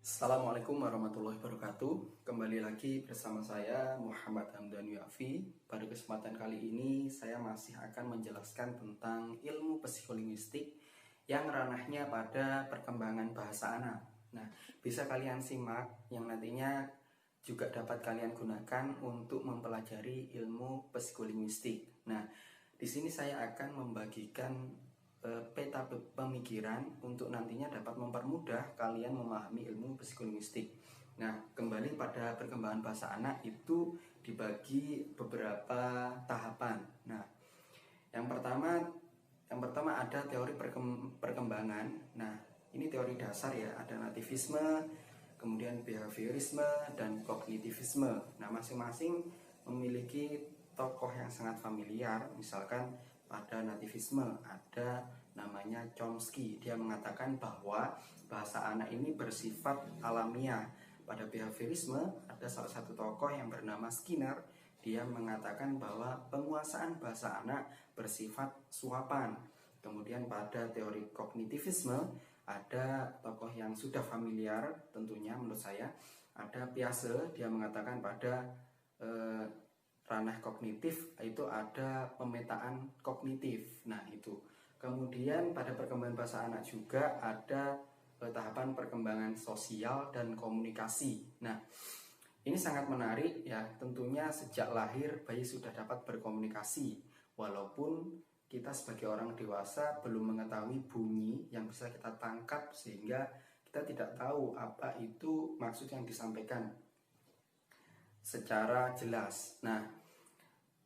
Assalamualaikum warahmatullahi wabarakatuh. Kembali lagi bersama saya Muhammad Hamdan Yafi. Pada kesempatan kali ini saya masih akan menjelaskan tentang ilmu psikolinguistik yang ranahnya pada perkembangan bahasa anak. Nah, bisa kalian simak yang nantinya juga dapat kalian gunakan untuk mempelajari ilmu psikolinguistik. Nah, di sini saya akan membagikan peta pemikiran untuk nantinya dapat mempermudah kalian memahami ilmu psikolinguistik. Nah, kembali pada perkembangan bahasa anak itu dibagi beberapa tahapan. Nah, yang pertama ada teori perkembangan. Nah, ini teori dasar ya, ada nativisme, kemudian behaviorisme dan kognitivisme. Nah, masing-masing memiliki tokoh yang sangat familiar. Misalkan pada nativisme ada namanya Chomsky. Dia mengatakan bahwa bahasa anak ini bersifat alamiah. Pada behaviorisme ada salah satu tokoh yang bernama Skinner. Dia mengatakan bahwa penguasaan bahasa anak bersifat suapan. Kemudian pada teori kognitivisme ada tokoh yang sudah familiar tentunya menurut saya. Ada Piaget, dia mengatakan pada ranah kognitif itu ada pemetaan kognitif. Nah, itu. Kemudian pada perkembangan bahasa anak juga ada tahapan perkembangan sosial dan komunikasi. Nah, ini sangat menarik ya. Tentunya sejak lahir bayi sudah dapat berkomunikasi. Walaupun kita sebagai orang dewasa belum mengetahui bunyi yang bisa kita tangkap sehingga kita tidak tahu apa itu maksud yang disampaikan secara jelas. Nah,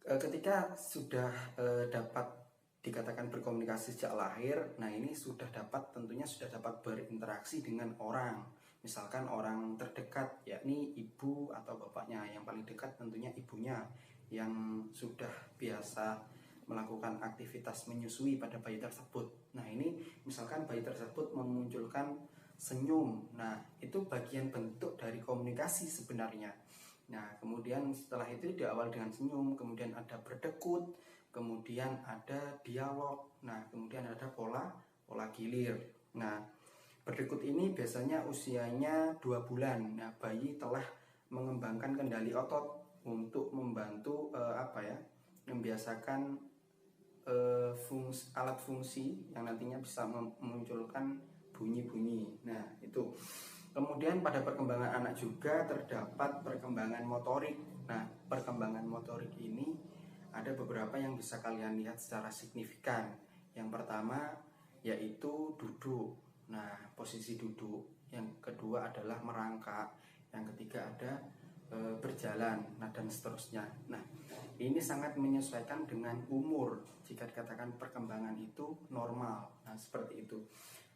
ketika sudah dapat dikatakan berkomunikasi sejak lahir, nah ini tentunya sudah dapat berinteraksi dengan orang. Misalkan orang terdekat, yakni ibu atau bapaknya. Yang paling dekat tentunya ibunya yang sudah biasa melakukan aktivitas menyusui pada bayi tersebut. Nah, ini misalkan bayi tersebut memunculkan senyum. Nah, itu bagian bentuk dari komunikasi sebenarnya. Nah, kemudian setelah itu diawali dengan senyum, kemudian ada berdekut, kemudian ada dialog. Nah, kemudian ada pola gilir. Nah, berdekut ini biasanya usianya 2 bulan. Nah, bayi telah mengembangkan kendali otot untuk membantu membiasakan alat fungsi yang nantinya bisa memunculkan bunyi-bunyi. Nah, itu. Kemudian pada perkembangan anak juga terdapat perkembangan motorik. Nah, perkembangan motorik ini ada beberapa yang bisa kalian lihat secara signifikan. Yang pertama yaitu duduk. Nah, posisi duduk. Yang kedua adalah merangkak. Yang ketiga ada berjalan, nah dan seterusnya. Nah, ini sangat menyesuaikan dengan umur. Jika dikatakan perkembangan itu normal, nah seperti itu.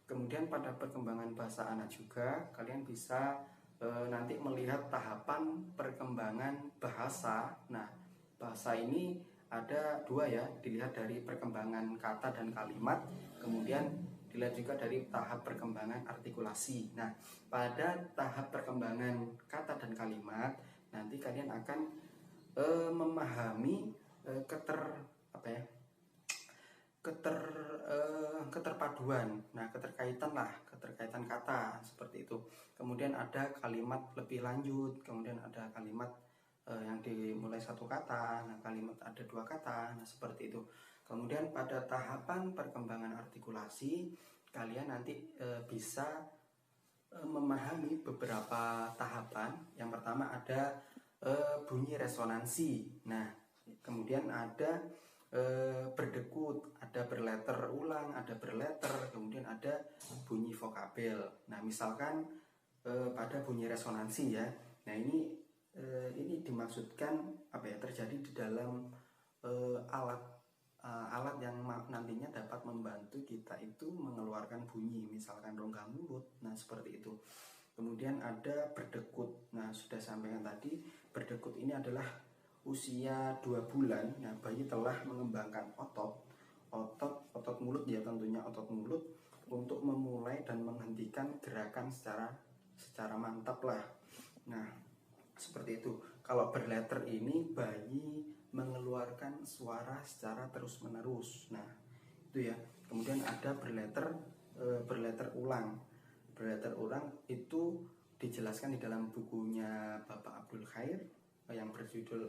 Kemudian pada perkembangan bahasa anak juga kalian bisa nanti melihat tahapan perkembangan bahasa. Nah, bahasa ini ada dua ya, dilihat dari perkembangan kata dan kalimat, kemudian dilihat juga dari tahap perkembangan artikulasi. Nah, pada tahap perkembangan kata dan kalimat, nanti kalian akan memahami keterpaduan. Nah, keterkaitan kata seperti itu. Kemudian ada kalimat lebih lanjut, kemudian ada kalimat yang dimulai satu kata, nah kalimat ada 2 kata, nah seperti itu. Kemudian pada tahapan perkembangan artikulasi, kalian nanti bisa memahami beberapa tahapan. Yang pertama ada bunyi resonansi. Nah, kemudian ada berdekut, ada berletter ulang, ada berletter, kemudian ada bunyi vokabel. Nah, misalkan pada bunyi resonansi ya. Nah, ini dimaksudkan terjadi di dalam alat yang nantinya dapat membantu kita itu mengeluarkan bunyi, misalkan rongga mulut. Nah, seperti itu. Kemudian ada berdekut. Nah, sudah sampaikan tadi, berdekut ini adalah usia 2 bulan. Nah, bayi telah mengembangkan otot mulut ya, tentunya otot mulut untuk memulai dan menghentikan gerakan secara mantap lah. Nah, seperti itu. Kalau berletter ini bayi mengeluarkan suara secara terus-menerus. Nah, itu ya. Kemudian ada berletter ulang. Berletter ulang itu dijelaskan di dalam bukunya Bapak Abdul Khair yang berjudul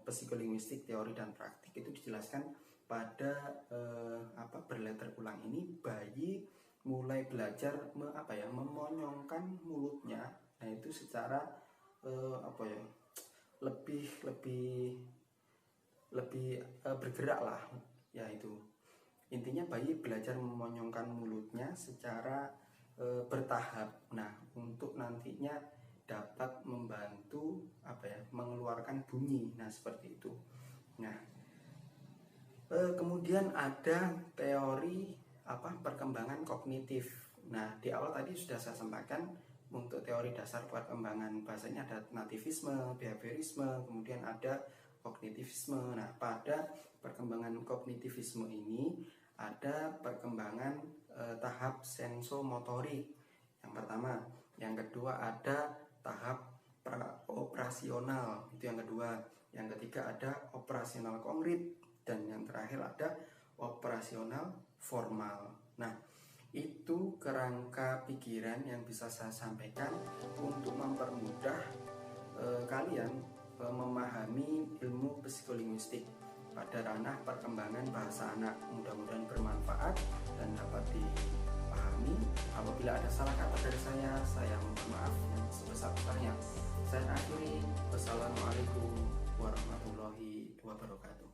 Psikolinguistik Teori dan Praktik. Itu dijelaskan pada berletter ulang ini bayi mulai belajar memonyongkan mulutnya. Nah, itu secara lebih bergerak lah, yaitu intinya bayi belajar memonyongkan mulutnya secara bertahap. Nah, untuk nantinya dapat membantu mengeluarkan bunyi. Nah, seperti itu. Nah, kemudian ada teori perkembangan kognitif. Nah, di awal tadi sudah saya sampaikan untuk teori dasar perkembangan bahasanya ada nativisme, behaviorisme, kemudian ada kognitivisme. Nah, pada perkembangan kognitivisme ini ada perkembangan tahap sensomotorik yang pertama. Yang kedua ada tahap operasional, itu yang kedua. Yang ketiga ada operasional konkret, dan yang terakhir ada operasional formal. Nah, itu kerangka pikiran yang bisa saya sampaikan untuk mempermudah kalian memahami ilmu psikolinguistik pada ranah perkembangan bahasa anak. Mudah-mudahan bermanfaat dan dapat dipahami. Apabila ada salah kata dari saya mohon maaf yang sebesar-besarnya. Saya akhiri. Wassalamualaikum warahmatullahi wabarakatuh.